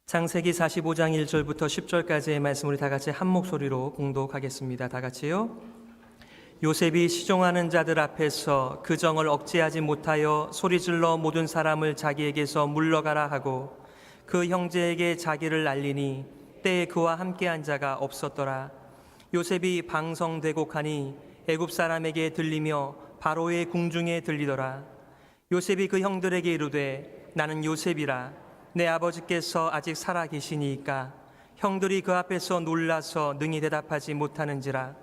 창세기 45장 1절부터 10절까지의 말씀 우리 다 같이 한 목소리로 봉독하겠습니다. 다 같이요. 요셉이 시종하는 자들 앞에서 그 정을 억제하지 못하여 소리질러 모든 사람을 자기에게서 물러가라 하고 그 형제에게 자기를 알리니 때에 그와 함께한 자가 없었더라. 요셉이 방성되곡하니 애굽 사람에게 들리며 바로의 궁중에 들리더라. 요셉이 그 형들에게 이르되 나는 요셉이라. 내 아버지께서 아직 살아 계시니이까. 형들이 그 앞에서 놀라서 능히 대답하지 못하는지라.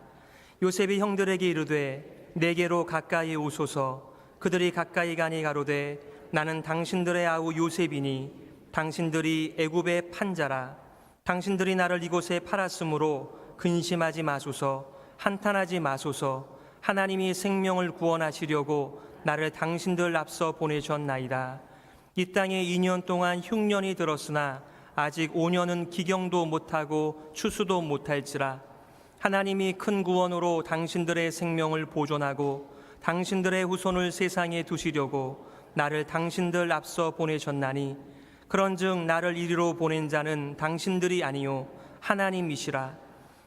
요셉이 형들에게 이르되 내게로 가까이 오소서. 그들이 가까이 가니 가로되 나는 당신들의 아우 요셉이니 당신들이 애굽의 판자라. 당신들이 나를 이곳에 팔았으므로 근심하지 마소서. 한탄하지 마소서. 하나님이 생명을 구원하시려고 나를 당신들 앞서 보내셨나이다. 이 땅에 2년 동안 흉년이 들었으나 아직 5년은 기경도 못하고 추수도 못할지라. 하나님이 큰 구원으로 당신들의 생명을 보존하고 당신들의 후손을 세상에 두시려고 나를 당신들 앞서 보내셨나니 그런즉 나를 이리로 보낸 자는 당신들이 아니요 하나님이시라.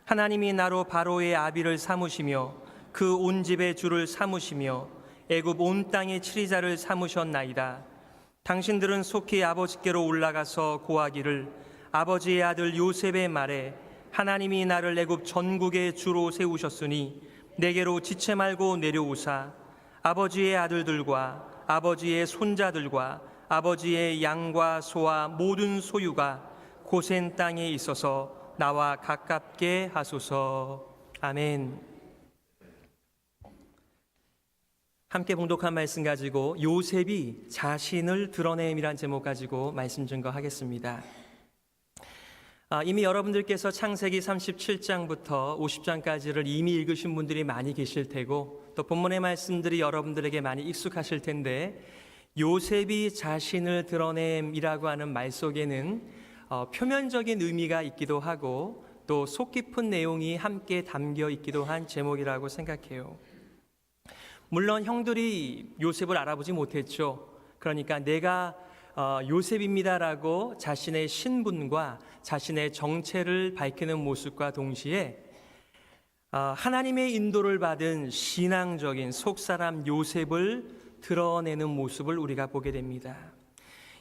하나님이 나로 바로의 아비를 삼으시며 그 온 집의 주를 삼으시며 애굽 온 땅의 치리자를 삼으셨나이다. 당신들은 속히 아버지께로 올라가서 고하기를 아버지의 아들 요셉의 말에 하나님이 나를 애굽 전국의 주로 세우셨으니 내게로 지체 말고 내려오사 아버지의 아들들과 아버지의 손자들과 아버지의 양과 소와 모든 소유가 고센 땅에 있어서 나와 가깝게 하소서. 아멘. 함께 봉독한 말씀 가지고 요셉이 자신을 드러냄이란 제목 가지고 말씀 증거하겠습니다. 이미 여러분들께서 창세기 37장부터 50장까지를 이미 읽으신 분들이 많이 계실 테고 또 본문의 말씀들이 여러분들에게 많이 익숙하실 텐데 요셉이 자신을 드러냄이라고 하는 말 속에는 표면적인 의미가 있기도 하고 또 속 깊은 내용이 함께 담겨 있기도 한 제목이라고 생각해요. 물론 형들이 요셉을 알아보지 못했죠. 그러니까 내가 요셉입니다라고 자신의 신분과 자신의 정체를 밝히는 모습과 동시에 하나님의 인도를 받은 신앙적인 속사람 요셉을 드러내는 모습을 우리가 보게 됩니다.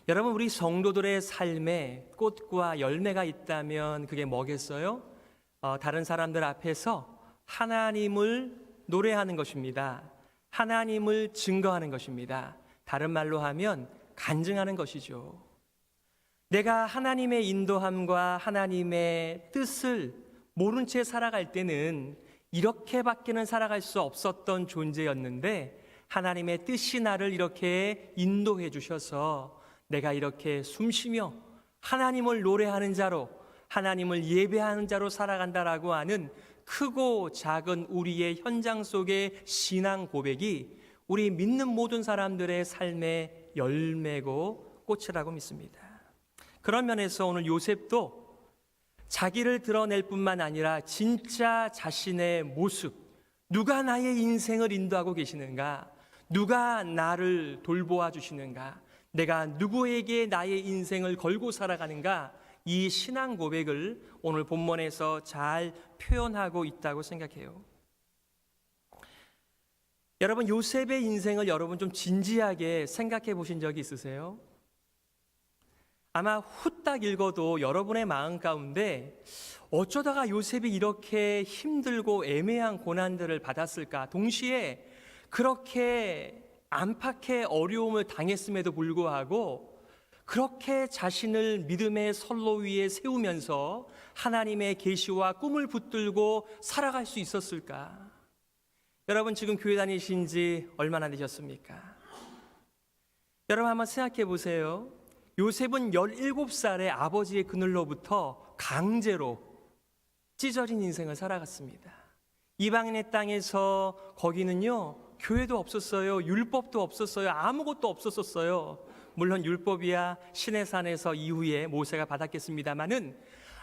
여러분, 우리 성도들의 삶에 꽃과 열매가 있다면 그게 뭐겠어요? 다른 사람들 앞에서 하나님을 노래하는 것입니다. 하나님을 증거하는 것입니다. 다른 말로 하면 간증하는 것이죠. 내가 하나님의 인도함과 하나님의 뜻을 모른 채 살아갈 때는 이렇게밖에는 살아갈 수 없었던 존재였는데 하나님의 뜻이 나를 이렇게 인도해 주셔서 내가 이렇게 숨쉬며 하나님을 노래하는 자로 하나님을 예배하는 자로 살아간다라고 하는 크고 작은 우리의 현장 속의 신앙 고백이 우리 믿는 모든 사람들의 삶의 열매고 꽃이라고 믿습니다. 그런 면에서 오늘 요셉도 자기를 드러낼 뿐만 아니라 진짜 자신의 모습, 누가 나의 인생을 인도하고 계시는가, 누가 나를 돌보아 주시는가, 내가 누구에게 나의 인생을 걸고 살아가는가, 이 신앙 고백을 오늘 본문에서 잘 표현하고 있다고 생각해요. 여러분, 요셉의 인생을 여러분 좀 진지하게 생각해 보신 적이 있으세요? 아마 후딱 읽어도 여러분의 마음 가운데 어쩌다가 요셉이 이렇게 힘들고 애매한 고난들을 받았을까? 동시에 그렇게 안팎의 어려움을 당했음에도 불구하고 그렇게 자신을 믿음의 선로 위에 세우면서 하나님의 계시와 꿈을 붙들고 살아갈 수 있었을까? 여러분, 지금 교회 다니신 지 얼마나 되셨습니까? 여러분 한번 생각해 보세요. 요셉은 17살에 아버지의 그늘로부터 강제로 찢어진 인생을 살아갔습니다. 이방인의 땅에서 거기는요, 교회도 없었어요. 율법도 없었어요. 아무것도 없었어요. 물론 율법이야 시내산에서 이후에 모세가 받았겠습니다마는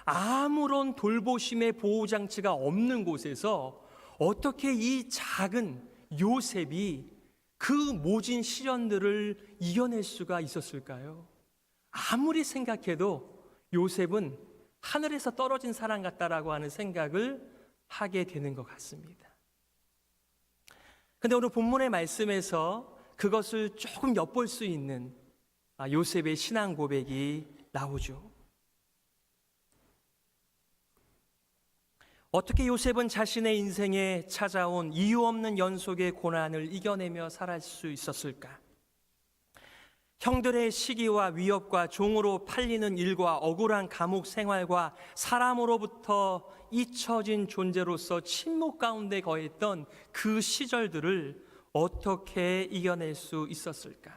아무런 돌보심의 보호장치가 없는 곳에서 어떻게 이 작은 요셉이 그 모진 시련들을 이겨낼 수가 있었을까요? 아무리 생각해도 요셉은 하늘에서 떨어진 사람 같다라고 하는 생각을 하게 되는 것 같습니다. 근데 오늘 본문의 말씀에서 그것을 조금 엿볼 수 있는 요셉의 신앙 고백이 나오죠. 어떻게 요셉은 자신의 인생에 찾아온 이유 없는 연속의 고난을 이겨내며 살 수 있었을까? 형들의 시기와 위협과 종으로 팔리는 일과 억울한 감옥 생활과 사람으로부터 잊혀진 존재로서 침묵 가운데 거했던 그 시절들을 어떻게 이겨낼 수 있었을까?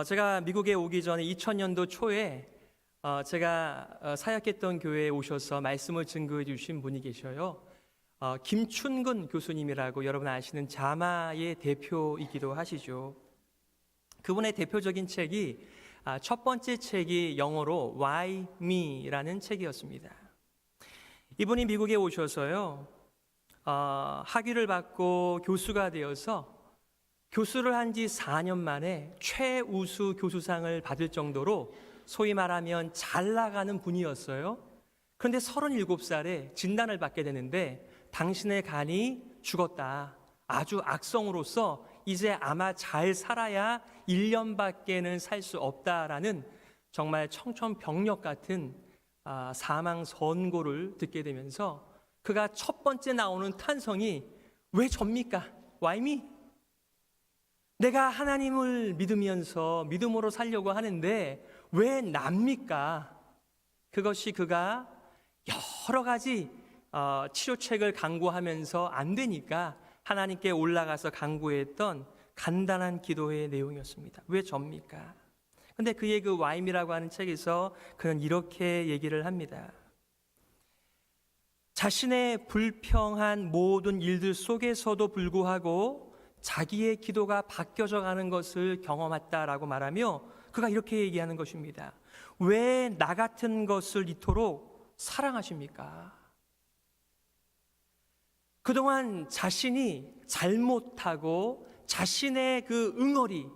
제가 미국에 오기 전에 2000년도 초에 제가 사역했던 교회에 오셔서 말씀을 증거해 주신 분이 계셔요. 김춘근 교수님이라고 여러분 아시는 자마의 대표이기도 하시죠. 그분의 대표적인 책이 첫 번째 책이 영어로 Why Me?라는 책이었습니다. 이분이 미국에 오셔서요, 학위를 받고 교수가 되어서 교수를 한 지 4년 만에 최우수 교수상을 받을 정도로 소위 말하면 잘 나가는 분이었어요. 그런데 37살에 진단을 받게 되는데 당신의 간이 죽었다. 아주 악성으로서 이제 아마 잘 살아야 1년밖에는 살 수 없다라는 정말 청천벽력 같은 사망 선고를 듣게 되면서 그가 첫 번째 나오는 탄성이 왜 접니까? Why me? 내가 하나님을 믿으면서 믿음으로 살려고 하는데 왜 납니까? 그것이 그가 여러 가지 치료책을 강구하면서 안 되니까 하나님께 올라가서 강구했던 간단한 기도의 내용이었습니다. 왜 접니까? 근데 그의 그 와임이라고 하는 책에서 그는 이렇게 얘기를 합니다. 자신의 불평한 모든 일들 속에서도 불구하고 자기의 기도가 바뀌어져 가는 것을 경험했다라고 말하며 그가 이렇게 얘기하는 것입니다. 왜 나 같은 것을 이토록 사랑하십니까? 그동안 자신이 잘못하고 자신의 그 응어리,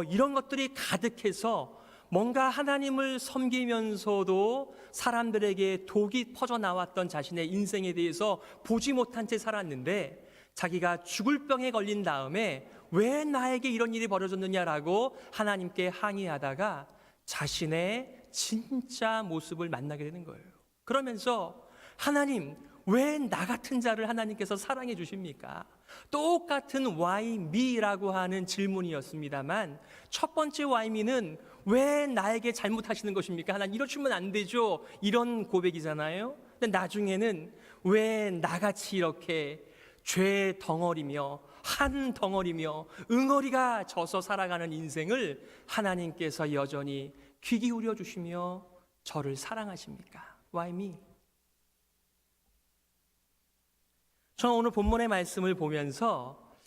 이런 것들이 가득해서 뭔가 하나님을 섬기면서도 사람들에게 독이 퍼져나왔던 자신의 인생에 대해서 보지 못한 채 살았는데 자기가 죽을 병에 걸린 다음에 왜 나에게 이런 일이 벌어졌느냐라고 하나님께 항의하다가 자신의 진짜 모습을 만나게 되는 거예요. 그러면서 하나님, 왜 나 같은 자를 하나님께서 사랑해 주십니까? 똑같은 why me라고 하는 질문이었습니다만 첫 번째 why me는 왜 나에게 잘못하시는 것입니까? 하나님 이러시면 안 되죠. 이런 고백이잖아요. 근데 나중에는 왜 나같이 이렇게 죄 덩어리며 한 덩어리며 응어리가 져서 살아가는 인생을 하나님께서 여전히 귀 기울여 주시며 저를 사랑하십니까? Why me? 저는 오늘 본문의 말씀을 보면서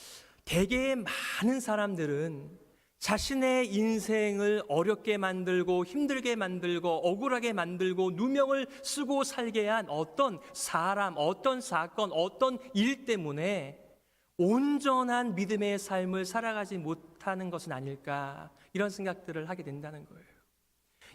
대개 많은 사람들은 자신의 인생을 어렵게 만들고 힘들게 만들고 억울하게 만들고 누명을 쓰고 살게 한 어떤 사람, 어떤 사건, 어떤 일 때문에 온전한 믿음의 삶을 살아가지 못하는 것은 아닐까 이런 생각들을 하게 된다는 거예요.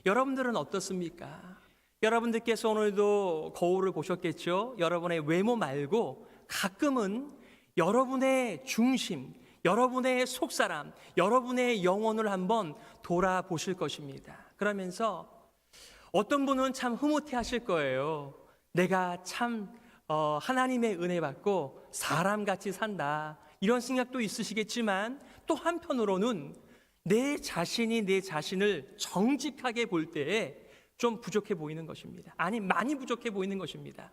여러분들은 어떻습니까? 여러분들께서 오늘도 거울을 보셨겠죠? 여러분의 외모 말고 가끔은 여러분의 중심, 여러분의 속사람, 여러분의 영혼을 한번 돌아보실 것입니다. 그러면서 어떤 분은 참 흐뭇해 하실 거예요. 내가 참 하나님의 은혜 받고 사람같이 산다. 이런 생각도 있으시겠지만 또 한편으로는 내 자신이 내 자신을 정직하게 볼 때에 좀 부족해 보이는 것입니다. 아니, 많이 부족해 보이는 것입니다.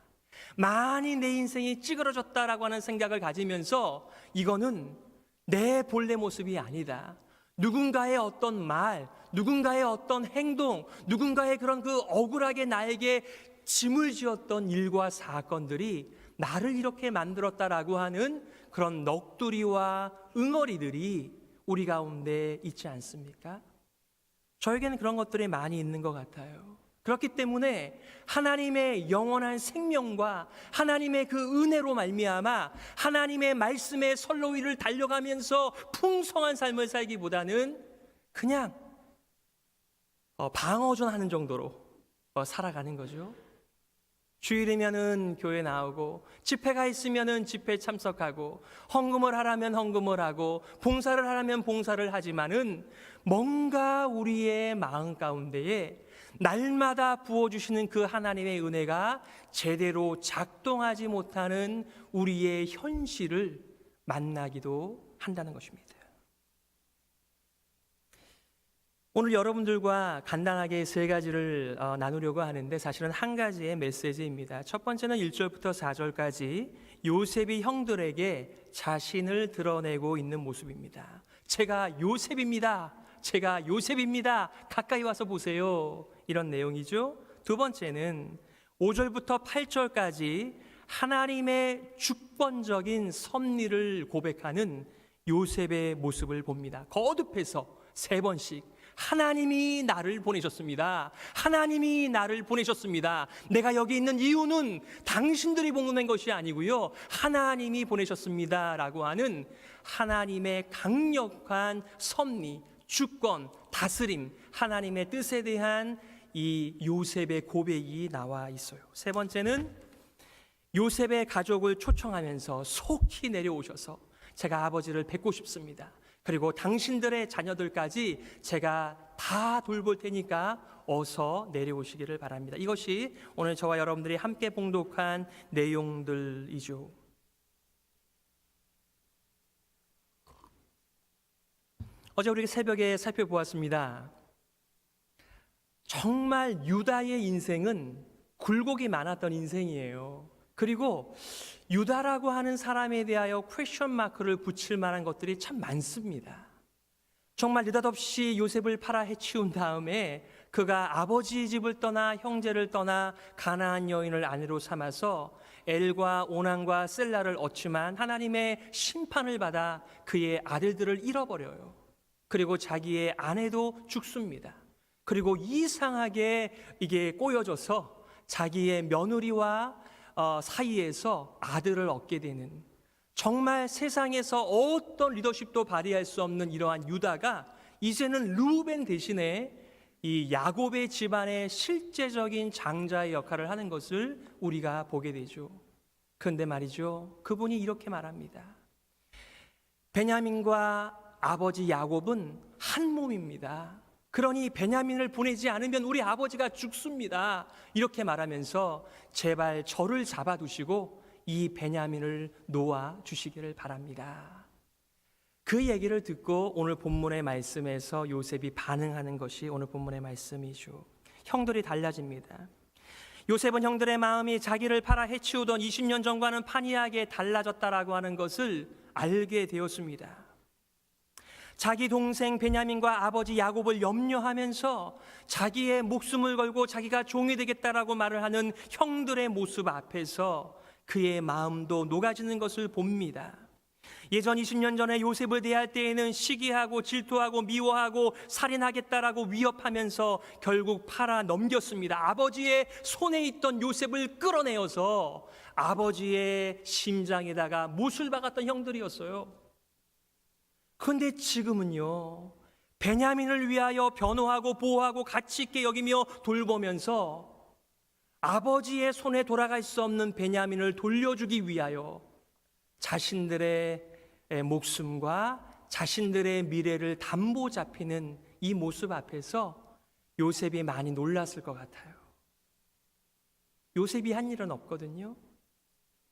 많이 내 인생이 찌그러졌다라고 하는 생각을 가지면서 이거는 내 본래 모습이 아니다. 누군가의 어떤 말, 누군가의 어떤 행동, 누군가의 그런 그 억울하게 나에게 짐을 지었던 일과 사건들이 나를 이렇게 만들었다라고 하는 그런 넋두리와 응어리들이 우리 가운데 있지 않습니까? 저에게는 그런 것들이 많이 있는 것 같아요. 그렇기 때문에 하나님의 영원한 생명과 하나님의 그 은혜로 말미암아 하나님의 말씀의 선로 위를 달려가면서 풍성한 삶을 살기보다는 그냥 방어전하는 정도로 살아가는 거죠. 주일이면은 교회 나오고, 집회가 있으면은 집회 참석하고, 헌금을 하라면 헌금을 하고, 봉사를 하라면 봉사를 하지만은 뭔가 우리의 마음 가운데에 날마다 부어주시는 그 하나님의 은혜가 제대로 작동하지 못하는 우리의 현실을 만나기도 한다는 것입니다. 오늘 여러분들과 간단하게 세 가지를 나누려고 하는데, 사실은 한 가지의 메시지입니다. 첫 번째는 1절부터 4절까지 요셉이 형들에게 자신을 드러내고 있는 모습입니다. 제가 요셉입니다. 제가 요셉입니다. 가까이 와서 보세요. 이런 내용이죠. 두 번째는 5절부터 8절까지 하나님의 주권적인 섭리를 고백하는 요셉의 모습을 봅니다. 거듭해서 세 번씩 하나님이 나를 보내셨습니다. 하나님이 나를 보내셨습니다. 내가 여기 있는 이유는 당신들이 보낸 것이 아니고요, 하나님이 보내셨습니다 라고 하는 하나님의 강력한 섭리, 주권, 다스림, 하나님의 뜻에 대한 이 요셉의 고백이 나와 있어요. 세 번째는 요셉의 가족을 초청하면서 속히 내려오셔서 제가 아버지를 뵙고 싶습니다. 그리고 당신들의 자녀들까지 제가 다 돌볼 테니까 어서 내려오시기를 바랍니다. 이것이 오늘 저와 여러분들이 함께 봉독한 내용들이죠. 어제 우리 새벽에 살펴보았습니다. 정말 유다의 인생은 굴곡이 많았던 인생이에요. 그리고 유다라고 하는 사람에 대하여 퀘션 마크를 붙일 만한 것들이 참 많습니다. 정말 느닷없이 요셉을 팔아 해치운 다음에 그가 아버지 집을 떠나 형제를 떠나 가나안 여인을 아내로 삼아서 엘과 오난과 셀라를 얻지만 하나님의 심판을 받아 그의 아들들을 잃어버려요. 그리고 자기의 아내도 죽습니다. 그리고 이상하게 이게 꼬여져서 자기의 며느리와 사이에서 아들을 얻게 되는, 정말 세상에서 어떤 리더십도 발휘할 수 없는 이러한 유다가 이제는 르우벤 대신에 이 야곱의 집안의 실제적인 장자의 역할을 하는 것을 우리가 보게 되죠. 그런데 말이죠, 그분이 이렇게 말합니다. 베냐민과 아버지 야곱은 한 몸입니다. 그러니 베냐민을 보내지 않으면 우리 아버지가 죽습니다. 이렇게 말하면서 제발 저를 잡아두시고 이 베냐민을 놓아 주시기를 바랍니다. 그 얘기를 듣고 오늘 본문의 말씀에서 요셉이 반응하는 것이 오늘 본문의 말씀이죠. 형들이 달라집니다. 요셉은 형들의 마음이 자기를 팔아 해치우던 20년 전과는 판이하게 달라졌다라고 하는 것을 알게 되었습니다. 자기 동생 베냐민과 아버지 야곱을 염려하면서 자기의 목숨을 걸고 자기가 종이 되겠다라고 말을 하는 형들의 모습 앞에서 그의 마음도 녹아지는 것을 봅니다. 예전 20년 전에 요셉을 대할 때에는 시기하고 질투하고 미워하고 살인하겠다라고 위협하면서 결국 팔아 넘겼습니다. 아버지의 손에 있던 요셉을 끌어내어서 아버지의 심장에다가 못을 박았던 형들이었어요. 그런데 지금은요, 베냐민을 위하여 변호하고 보호하고 가치 있게 여기며 돌보면서 아버지의 손에 돌아갈 수 없는 베냐민을 돌려주기 위하여 자신들의 목숨과 자신들의 미래를 담보 잡히는 이 모습 앞에서 요셉이 많이 놀랐을 것 같아요. 요셉이 한 일은 없거든요.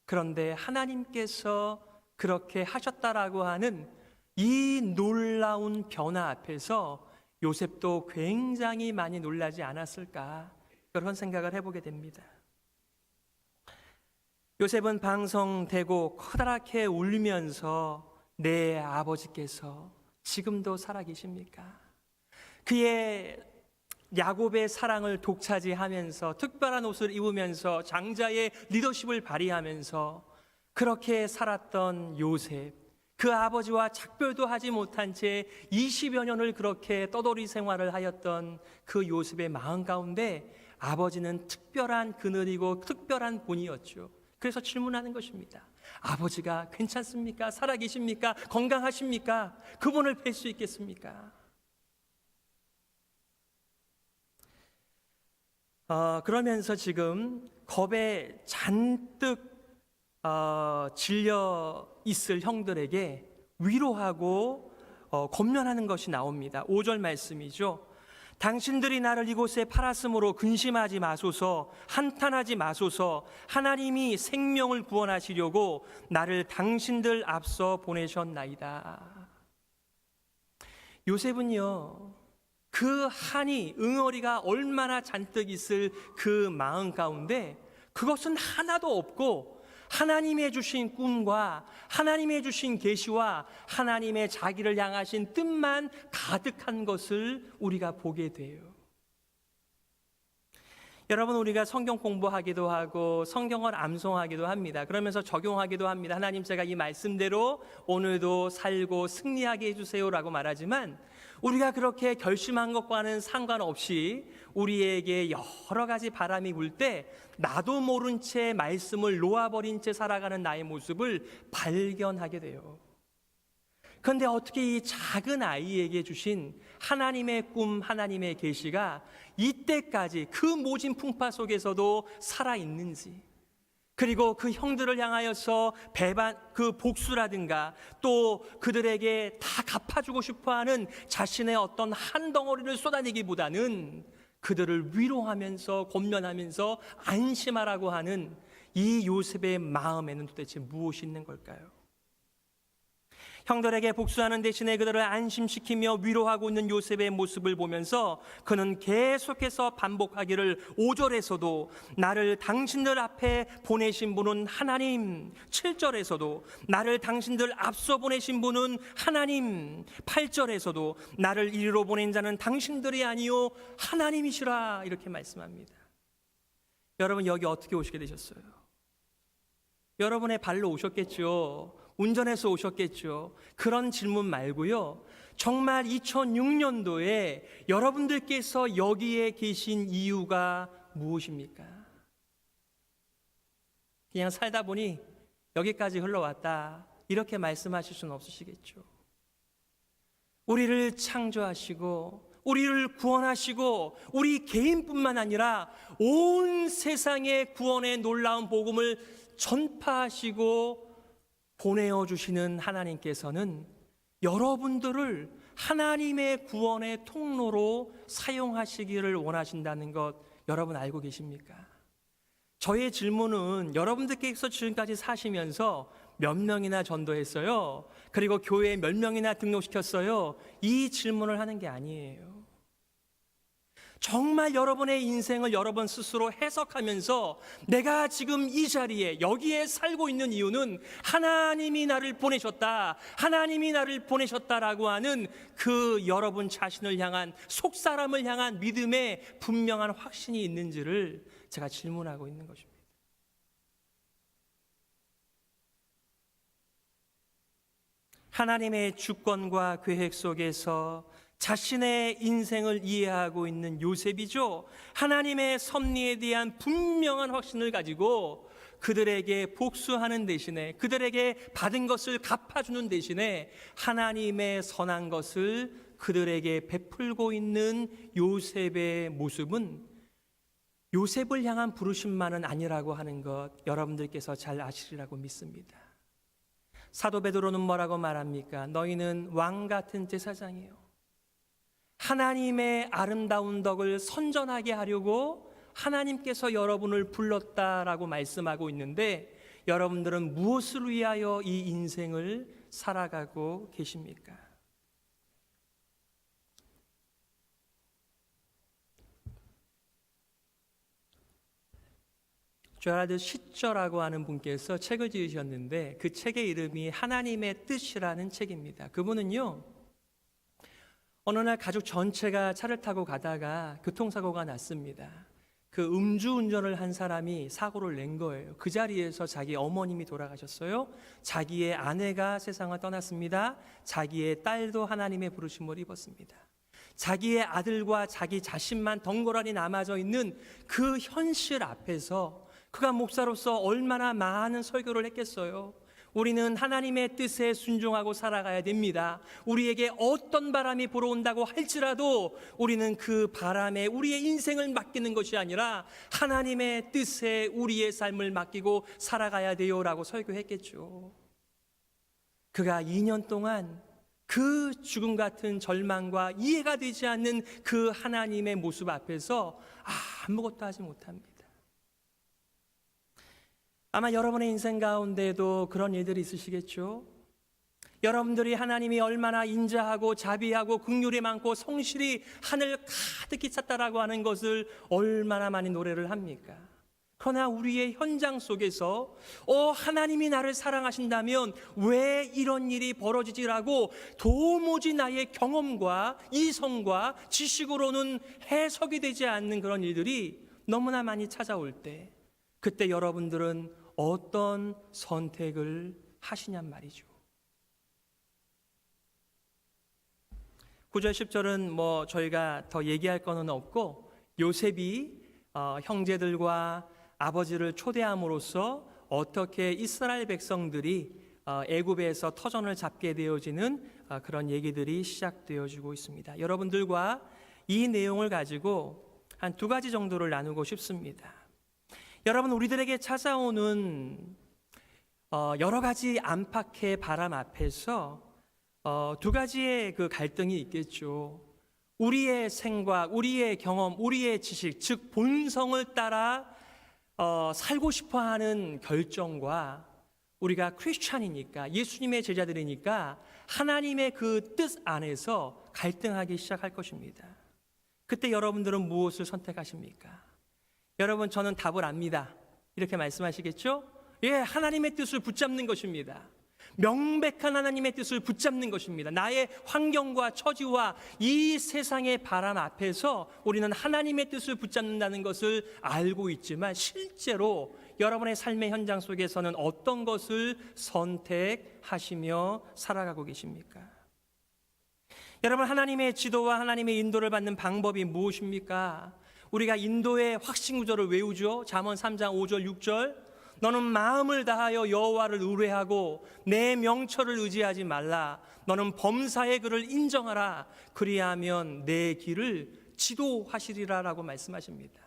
그런데 하나님께서 그렇게 하셨다라고 하는 이 놀라운 변화 앞에서 요셉도 굉장히 많이 놀라지 않았을까, 그런 생각을 해보게 됩니다. 요셉은 방성되고 커다랗게 울면서 내 아버지께서 지금도 살아계십니까? 그의 야곱의 사랑을 독차지하면서 특별한 옷을 입으면서 장자의 리더십을 발휘하면서 그렇게 살았던 요셉, 그 아버지와 작별도 하지 못한 채 20여 년을 그렇게 떠돌이 생활을 하였던 그 요셉의 마음 가운데 아버지는 특별한 그늘이고 특별한 본이었죠. 그래서 질문하는 것입니다. 아버지가 괜찮습니까? 살아계십니까? 건강하십니까? 그분을 뵐 수 있겠습니까? 그러면서 지금 겁에 잔뜩 질려 있을 형들에게 위로하고 권면하는 것이 나옵니다. 5절 말씀이죠. 당신들이 나를 이곳에 팔았으므로 근심하지 마소서, 한탄하지 마소서. 하나님이 생명을 구원하시려고 나를 당신들 앞서 보내셨나이다. 요셉은요, 그 한이, 응어리가 얼마나 잔뜩 있을 그 마음 가운데 그것은 하나도 없고 하나님의 주신 꿈과 하나님의 주신 계시와 하나님의 자기를 향하신 뜻만 가득한 것을 우리가 보게 돼요. 여러분, 우리가 성경 공부하기도 하고 성경을 암송하기도 합니다. 그러면서 적용하기도 합니다. 하나님, 제가 이 말씀대로 오늘도 살고 승리하게 해주세요라고 말하지만 우리가 그렇게 결심한 것과는 상관없이 우리에게 여러 가지 바람이 불 때 나도 모른 채 말씀을 놓아버린 채 살아가는 나의 모습을 발견하게 돼요. 그런데 어떻게 이 작은 아이에게 주신 하나님의 꿈, 하나님의 계시가 이때까지 그 모진 풍파 속에서도 살아있는지, 그리고 그 형들을 향하여서 그 복수라든가 또 그들에게 다 갚아주고 싶어하는 자신의 어떤 한 덩어리를 쏟아내기보다는 그들을 위로하면서 권면하면서 안심하라고 하는 이 요셉의 마음에는 도대체 무엇이 있는 걸까요? 형들에게 복수하는 대신에 그들을 안심시키며 위로하고 있는 요셉의 모습을 보면서 그는 계속해서 반복하기를 5절에서도 나를 당신들 앞에 보내신 분은 하나님, 7절에서도 나를 당신들 앞서 보내신 분은 하나님, 8절에서도 나를 이리로 보낸 자는 당신들이 아니요 하나님이시라, 이렇게 말씀합니다. 여러분, 여기 어떻게 오시게 되셨어요? 여러분의 발로 오셨겠죠. 운전해서 오셨겠죠. 그런 질문 말고요, 정말 2006년도에 여러분들께서 여기에 계신 이유가 무엇입니까? 그냥 살다 보니 여기까지 흘러왔다, 이렇게 말씀하실 수는 없으시겠죠. 우리를 창조하시고 우리를 구원하시고 우리 개인뿐만 아니라 온 세상의 구원의 놀라운 복음을 전파하시고 보내어 주시는 하나님께서는 여러분들을 하나님의 구원의 통로로 사용하시기를 원하신다는 것 여러분 알고 계십니까? 저의 질문은 여러분들께서 지금까지 사시면서 몇 명이나 전도했어요? 그리고 교회에 몇 명이나 등록시켰어요? 이 질문을 하는 게 아니에요. 정말 여러분의 인생을 여러분 스스로 해석하면서 내가 지금 이 자리에 여기에 살고 있는 이유는 하나님이 나를 보내셨다, 하나님이 나를 보내셨다라고 하는 그 여러분 자신을 향한, 속사람을 향한 믿음의 분명한 확신이 있는지를 제가 질문하고 있는 것입니다. 하나님의 주권과 계획 속에서 자신의 인생을 이해하고 있는 요셉이죠. 하나님의 섭리에 대한 분명한 확신을 가지고 그들에게 복수하는 대신에, 그들에게 받은 것을 갚아주는 대신에 하나님의 선한 것을 그들에게 베풀고 있는 요셉의 모습은 요셉을 향한 부르심만은 아니라고 하는 것 여러분들께서 잘 아시리라고 믿습니다. 사도 베드로는 뭐라고 말합니까? 너희는 왕 같은 제사장이에요. 하나님의 아름다운 덕을 선전하게 하려고 하나님께서 여러분을 불렀다라고 말씀하고 있는데, 여러분들은 무엇을 위하여 이 인생을 살아가고 계십니까? 제라드 시저라고 하는 분께서 책을 지으셨는데 그 책의 이름이 하나님의 뜻이라는 책입니다. 그분은요, 어느 날 가족 전체가 차를 타고 가다가 교통사고가 났습니다. 그 음주운전을 한 사람이 사고를 낸 거예요. 그 자리에서 자기 어머님이 돌아가셨어요. 자기의 아내가 세상을 떠났습니다. 자기의 딸도 하나님의 부르심을 입었습니다. 자기의 아들과 자기 자신만 덩그러니 남아져 있는 그 현실 앞에서 그가 목사로서 얼마나 많은 설교를 했겠어요. 우리는 하나님의 뜻에 순종하고 살아가야 됩니다. 우리에게 어떤 바람이 불어온다고 할지라도 우리는 그 바람에 우리의 인생을 맡기는 것이 아니라 하나님의 뜻에 우리의 삶을 맡기고 살아가야 돼요라고 설교했겠죠. 그가 2년 동안 그 죽음 같은 절망과 이해가 되지 않는 그 하나님의 모습 앞에서 아무것도 하지 못합니다. 아마 여러분의 인생 가운데도 그런 일들이 있으시겠죠. 여러분들이 하나님이 얼마나 인자하고 자비하고 긍휼이 많고 성실히 하늘 가득히 찼다라고 하는 것을 얼마나 많이 노래를 합니까? 그러나 우리의 현장 속에서 하나님이 나를 사랑하신다면 왜 이런 일이 벌어지지라고 도무지 나의 경험과 이성과 지식으로는 해석이 되지 않는 그런 일들이 너무나 많이 찾아올 때, 그때 여러분들은 어떤 선택을 하시냔 말이죠. 9절 10절은 저희가 더 얘기할 거는 없고, 요셉이 형제들과 아버지를 초대함으로써 어떻게 이스라엘 백성들이 애굽에서 터전을 잡게 되어지는 그런 얘기들이 시작되어지고 있습니다. 여러분들과 이 내용을 가지고 한 2가지 정도를 나누고 싶습니다. 여러분, 우리들에게 찾아오는 여러 가지 안팎의 바람 앞에서 2가지의 그 갈등이 있겠죠. 우리의 생각, 우리의 경험, 우리의 지식, 즉 본성을 따라 살고 싶어하는 결정과 우리가 크리스찬이니까, 예수님의 제자들이니까 하나님의 그 뜻 안에서 갈등하기 시작할 것입니다. 그때 여러분들은 무엇을 선택하십니까? 여러분, 저는 답을 압니다. 이렇게 말씀하시겠죠? 예, 하나님의 뜻을 붙잡는 것입니다. 명백한 하나님의 뜻을 붙잡는 것입니다. 나의 환경과 처지와 이 세상의 바람 앞에서 우리는 하나님의 뜻을 붙잡는다는 것을 알고 있지만, 실제로 여러분의 삶의 현장 속에서는 어떤 것을 선택하시며 살아가고 계십니까? 여러분, 하나님의 지도와 하나님의 인도를 받는 방법이 무엇입니까? 우리가 인도의 확신 구절을 외우죠. 잠언 3장 5절 6절. 너는 마음을 다하여 여호와를 의뢰하고 내 명철을 의지하지 말라. 너는 범사의 그를 인정하라. 그리하면 내 길을 지도하시리라 라고 말씀하십니다.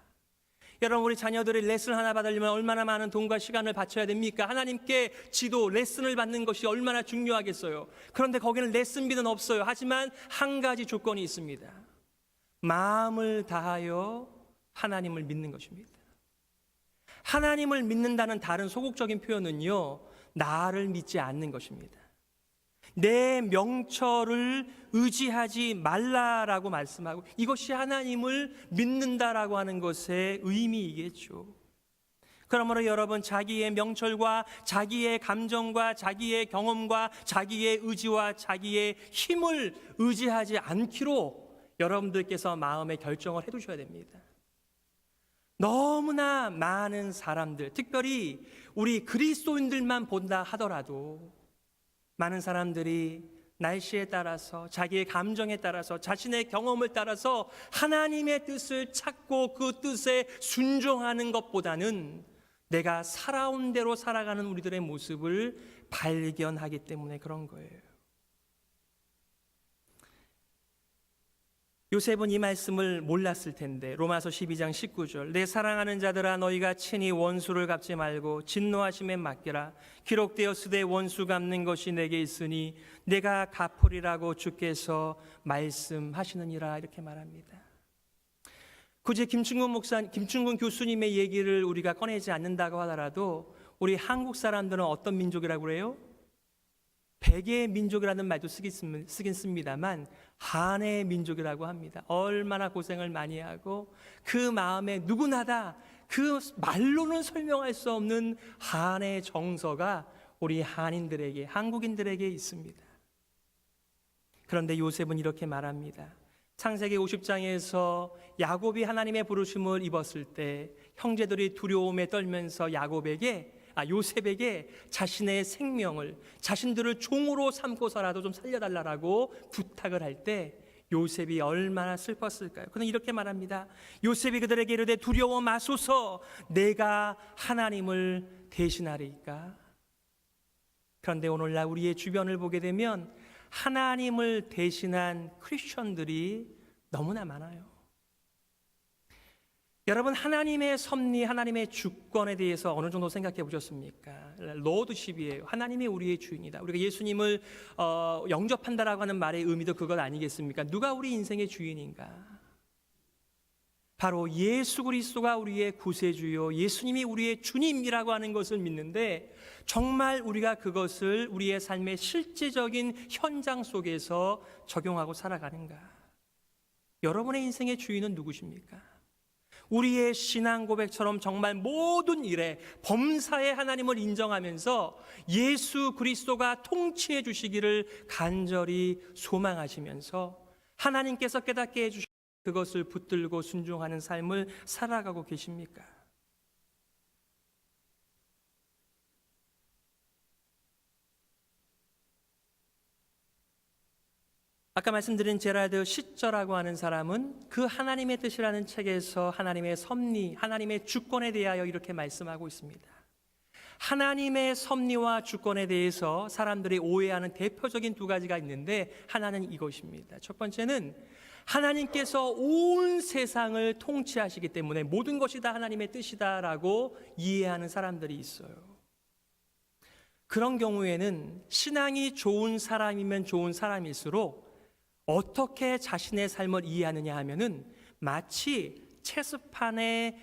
여러분, 우리 자녀들이 레슨 하나 받으려면 얼마나 많은 돈과 시간을 바쳐야 됩니까? 하나님께 지도, 레슨을 받는 것이 얼마나 중요하겠어요. 그런데 거기는 레슨비는 없어요. 하지만 한 가지 조건이 있습니다. 마음을 다하여 하나님을 믿는 것입니다. 하나님을 믿는다는 다른 소극적인 표현은요, 나를 믿지 않는 것입니다. 내 명철을 의지하지 말라라고 말씀하고, 이것이 하나님을 믿는다라고 하는 것의 의미이겠죠. 그러므로 여러분, 자기의 명철과 자기의 감정과 자기의 경험과 자기의 의지와 자기의 힘을 의지하지 않기로 여러분들께서 마음의 결정을 해두셔야 됩니다. 너무나 많은 사람들, 특별히 우리 그리스도인들만 본다 하더라도 많은 사람들이 날씨에 따라서, 자기의 감정에 따라서, 자신의 경험을 따라서 하나님의 뜻을 찾고 그 뜻에 순종하는 것보다는 내가 살아온 대로 살아가는 우리들의 모습을 발견하기 때문에 그런 거예요. 요셉은 이 말씀을 몰랐을 텐데, 로마서 12장 19절, 내 사랑하는 자들아 너희가 친히 원수를 갚지 말고 진노하심에 맡기라. 기록되었으되 원수 갚는 것이 내게 있으니 내가 갚으리라고 주께서 말씀하시느니라. 이렇게 말합니다. 굳이 김충근 교수님의 얘기를 우리가 꺼내지 않는다고 하더라도 우리 한국 사람들은 어떤 민족이라고 그래요? 백의 민족이라는 말도 쓰긴 씁니다만 한의 민족이라고 합니다. 얼마나 고생을 많이 하고 그 마음에 누구나 다 그 말로는 설명할 수 없는 한의 정서가 우리 한인들에게, 한국인들에게 있습니다. 그런데 요셉은 이렇게 말합니다. 창세기 50장에서 야곱이 하나님의 부르심을 입었을 때 형제들이 두려움에 떨면서 요셉에게 자신의 생명을, 자신들을 종으로 삼고서라도 좀 살려달라고 부탁을 할 때 요셉이 얼마나 슬펐을까요? 그는 이렇게 말합니다. 요셉이 그들에게 이르되 두려워 마소서, 내가 하나님을 대신하리이까? 그런데 오늘날 우리의 주변을 보게 되면 하나님을 대신한 크리스천들이 너무나 많아요. 여러분, 하나님의 섭리, 하나님의 주권에 대해서 어느 정도 생각해 보셨습니까? 로드십이에요. 하나님이 우리의 주인이다. 우리가 예수님을 영접한다라고 하는 말의 의미도 그것 아니겠습니까? 누가 우리 인생의 주인인가? 바로 예수 그리스도가 우리의 구세주요, 예수님이 우리의 주님이라고 하는 것을 믿는데, 정말 우리가 그것을 우리의 삶의 실제적인 현장 속에서 적용하고 살아가는가? 여러분의 인생의 주인은 누구십니까? 우리의 신앙 고백처럼 정말 모든 일에 범사에 하나님을 인정하면서 예수 그리스도가 통치해 주시기를 간절히 소망하시면서 하나님께서 깨닫게 해주신 그것을 붙들고 순종하는 삶을 살아가고 계십니까? 아까 말씀드린 제라드 시저라고 하는 사람은 그 하나님의 뜻이라는 책에서 하나님의 섭리, 하나님의 주권에 대하여 이렇게 말씀하고 있습니다. 하나님의 섭리와 주권에 대해서 사람들이 오해하는 대표적인 두 가지가 있는데, 하나는 이것입니다. 첫 번째는 하나님께서 온 세상을 통치하시기 때문에 모든 것이 다 하나님의 뜻이다라고 이해하는 사람들이 있어요. 그런 경우에는 신앙이 좋은 사람이면 좋은 사람일수록 어떻게 자신의 삶을 이해하느냐 하면은 마치 체스판의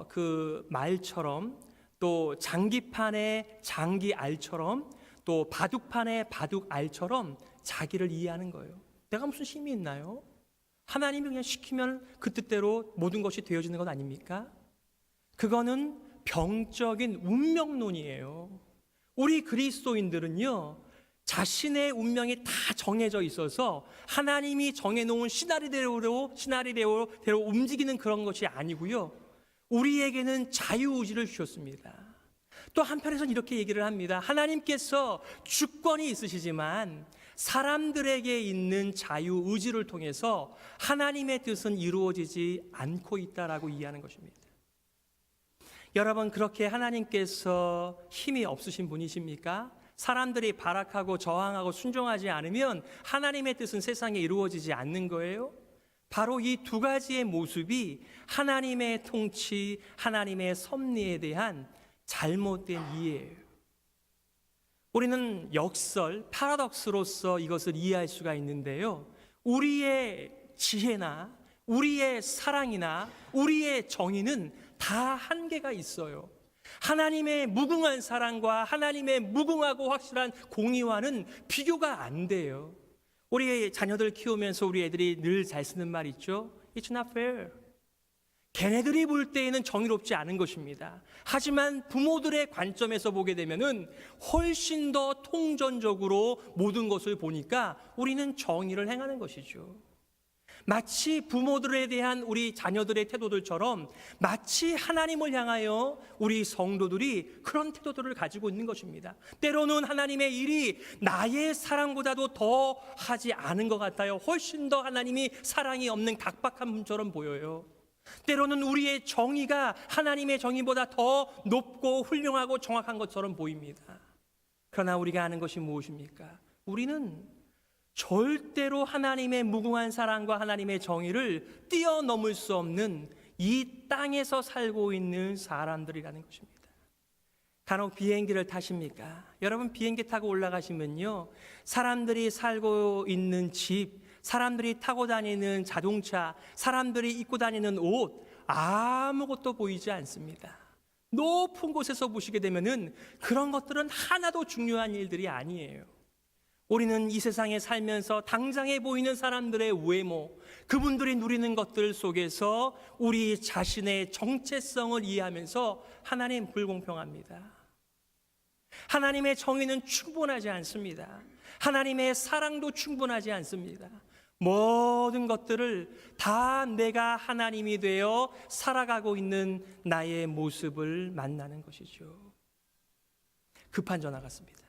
그 말처럼, 또 장기판의 장기알처럼, 또 바둑판의 바둑알처럼 자기를 이해하는 거예요. 내가 무슨 힘이 있나요? 하나님이 그냥 시키면 그 뜻대로 모든 것이 되어지는 것 아닙니까? 그거는 병적인 운명론이에요. 우리 그리스도인들은요, 자신의 운명이 다 정해져 있어서 하나님이 정해놓은 시나리오대로 움직이는 그런 것이 아니고요, 우리에게는 자유의지를 주셨습니다. 또 한편에서는 이렇게 얘기를 합니다. 하나님께서 주권이 있으시지만 사람들에게 있는 자유의지를 통해서 하나님의 뜻은 이루어지지 않고 있다라고 이해하는 것입니다. 여러분, 그렇게 하나님께서 힘이 없으신 분이십니까? 사람들이 발악하고 저항하고 순종하지 않으면 하나님의 뜻은 세상에 이루어지지 않는 거예요? 바로 이 두 가지의 모습이 하나님의 통치, 하나님의 섭리에 대한 잘못된 이해예요. 우리는 역설, 파라독스로서 이것을 이해할 수가 있는데요, 우리의 지혜나 우리의 사랑이나 우리의 정의는 다 한계가 있어요. 하나님의 무궁한 사랑과 하나님의 무궁하고 확실한 공의와는 비교가 안 돼요. 우리 자녀들 키우면서 우리 애들이 늘 잘 쓰는 말 있죠? It's not fair. 걔네들이 볼 때에는 정의롭지 않은 것입니다. 하지만 부모들의 관점에서 보게 되면은 훨씬 더 통전적으로 모든 것을 보니까 우리는 정의를 행하는 것이죠. 마치 부모들에 대한 우리 자녀들의 태도들처럼 마치 하나님을 향하여 우리 성도들이 그런 태도들을 가지고 있는 것입니다. 때로는 하나님의 일이 나의 사랑보다도 더 하지 않은 것 같아요. 훨씬 더 하나님이 사랑이 없는 각박한 분처럼 보여요. 때로는 우리의 정의가 하나님의 정의보다 더 높고 훌륭하고 정확한 것처럼 보입니다. 그러나 우리가 아는 것이 무엇입니까? 우리는 절대로 하나님의 무궁한 사랑과 하나님의 정의를 뛰어넘을 수 없는 이 땅에서 살고 있는 사람들이라는 것입니다. 간혹 비행기를 타십니까? 여러분, 비행기 타고 올라가시면요, 사람들이 살고 있는 집, 사람들이 타고 다니는 자동차, 사람들이 입고 다니는 옷, 아무것도 보이지 않습니다. 높은 곳에서 보시게 되면은 그런 것들은 하나도 중요한 일들이 아니에요. 우리는 이 세상에 살면서 당장에 보이는 사람들의 외모, 그분들이 누리는 것들 속에서 우리 자신의 정체성을 이해하면서 하나님 불공평합니다. 하나님의 정의는 충분하지 않습니다. 하나님의 사랑도 충분하지 않습니다. 모든 것들을 다 내가 하나님이 되어 살아가고 있는 나의 모습을 만나는 것이죠. 급한 전화 같습니다.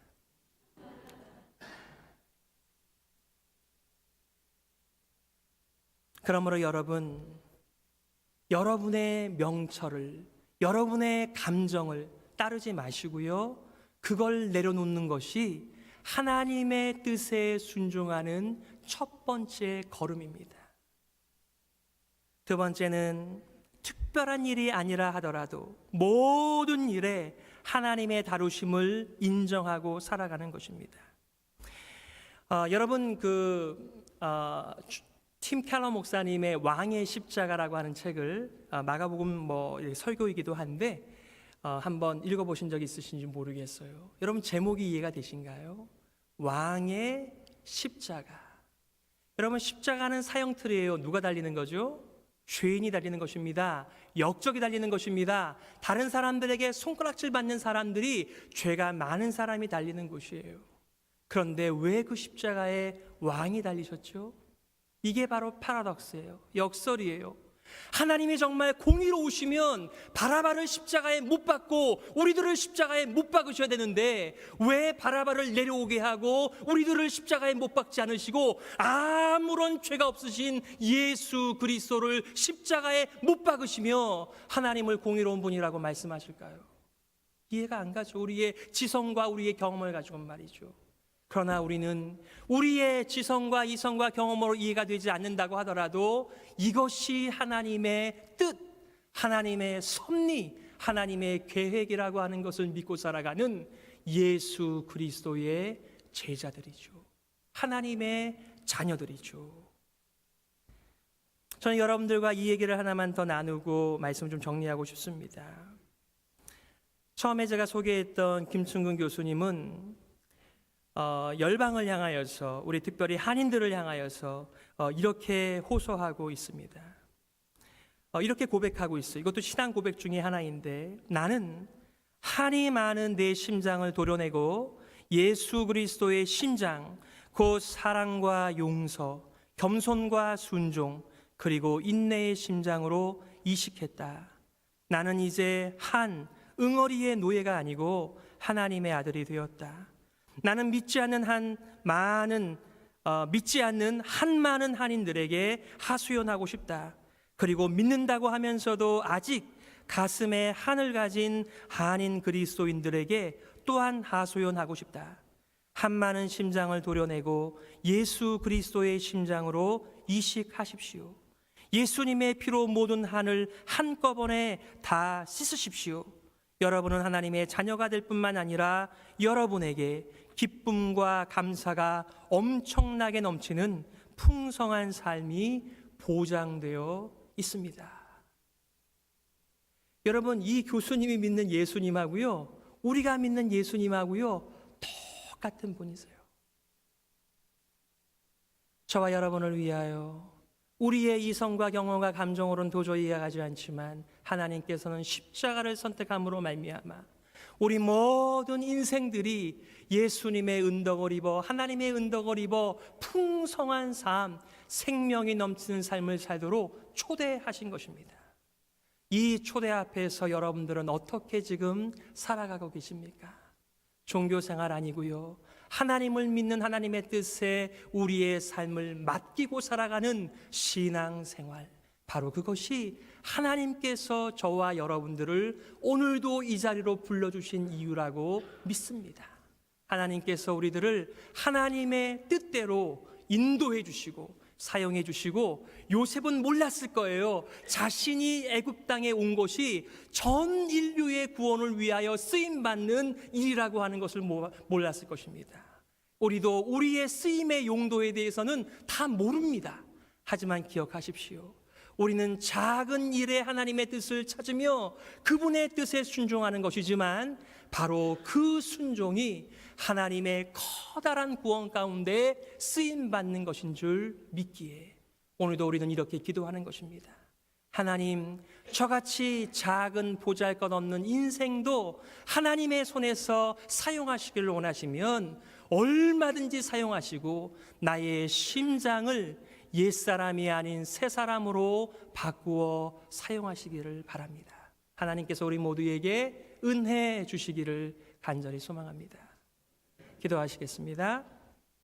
그러므로 여러분, 여러분의 명철을, 여러분의 감정을 따르지 마시고요, 그걸 내려놓는 것이 하나님의 뜻에 순종하는 첫 번째 걸음입니다. 두 번째는 특별한 일이 아니라 하더라도 모든 일에 하나님의 다루심을 인정하고 살아가는 것입니다. 여러분 팀 켈러 목사님의 왕의 십자가라고 하는 책을 마가복음 설교이기도 한데 한번 읽어보신 적 있으신지 모르겠어요. 여러분 제목이 이해가 되신가요? 왕의 십자가. 여러분 십자가는 사형틀이에요. 누가 달리는 거죠? 죄인이 달리는 것입니다. 역적이 달리는 것입니다. 다른 사람들에게 손가락질 받는 사람들이 죄가 많은 사람이 달리는 곳이에요. 그런데 왜 그 십자가에 왕이 달리셨죠? 이게 바로 파라독스예요. 역설이에요. 하나님이 정말 공의로우시면 바라바를 십자가에 못 박고 우리들을 십자가에 못 박으셔야 되는데 왜 바라바를 내려오게 하고 우리들을 십자가에 못 박지 않으시고 아무런 죄가 없으신 예수 그리스도를 십자가에 못 박으시며 하나님을 공의로운 분이라고 말씀하실까요? 이해가 안 가죠. 우리의 지성과 우리의 경험을 가지고는 말이죠. 그러나 우리는 우리의 지성과 이성과 경험으로 이해가 되지 않는다고 하더라도 이것이 하나님의 뜻, 하나님의 섭리, 하나님의 계획이라고 하는 것을 믿고 살아가는 예수 그리스도의 제자들이죠. 하나님의 자녀들이죠. 저는 여러분들과 이 얘기를 하나만 더 나누고 말씀을 좀 정리하고 싶습니다. 처음에 제가 소개했던 김충근 교수님은 열방을 향하여서 우리 특별히 한인들을 향하여서 이렇게 호소하고 있습니다. 이렇게 고백하고 있어요. 이것도 신앙 고백 중에 하나인데 나는 한이 많은 내 심장을 도려내고 예수 그리스도의 심장 곧 사랑과 용서, 겸손과 순종 그리고 인내의 심장으로 이식했다. 나는 이제 한 응어리의 노예가 아니고 하나님의 아들이 되었다. 나는 믿지 않는 한 많은 한인들에게 하소연하고 싶다. 그리고 믿는다고 하면서도 아직 가슴에 한을 가진 한인 그리스도인들에게 또한 하소연하고 싶다. 한 많은 심장을 도려내고 예수 그리스도의 심장으로 이식하십시오. 예수님의 피로 모든 한을 한꺼번에 다 씻으십시오. 여러분은 하나님의 자녀가 될 뿐만 아니라 여러분에게 기쁨과 감사가 엄청나게 넘치는 풍성한 삶이 보장되어 있습니다. 여러분, 이 교수님이 믿는 예수님하고요, 우리가 믿는 예수님하고요, 똑같은 분이세요. 저와 여러분을 위하여 우리의 이성과 경험과 감정으로는 도저히 이해하지 않지만 하나님께서는 십자가를 선택함으로 말미암아 우리 모든 인생들이 예수님의 은덕을 입어 하나님의 은덕을 입어 풍성한 삶, 생명이 넘치는 삶을 살도록 초대하신 것입니다. 이 초대 앞에서 여러분들은 어떻게 지금 살아가고 계십니까? 종교생활 아니고요, 하나님을 믿는 하나님의 뜻에 우리의 삶을 맡기고 살아가는 신앙생활, 바로 그것이 하나님께서 저와 여러분들을 오늘도 이 자리로 불러주신 이유라고 믿습니다. 하나님께서 우리들을 하나님의 뜻대로 인도해 주시고 사용해 주시고, 요셉은 몰랐을 거예요. 자신이 애굽 땅에 온 것이 전 인류의 구원을 위하여 쓰임받는 일이라고 하는 것을 몰랐을 것입니다. 우리도 우리의 쓰임의 용도에 대해서는 다 모릅니다. 하지만 기억하십시오. 우리는 작은 일에 하나님의 뜻을 찾으며 그분의 뜻에 순종하는 것이지만 바로 그 순종이 하나님의 커다란 구원 가운데 쓰임받는 것인 줄 믿기에 오늘도 우리는 이렇게 기도하는 것입니다. 하나님, 저같이 작은 보잘것없는 인생도 하나님의 손에서 사용하시기를 원하시면 얼마든지 사용하시고 나의 심장을 옛사람이 아닌 새사람으로 바꾸어 사용하시기를 바랍니다. 하나님께서 우리 모두에게 은혜 주시기를 간절히 소망합니다. 기도하시겠습니다.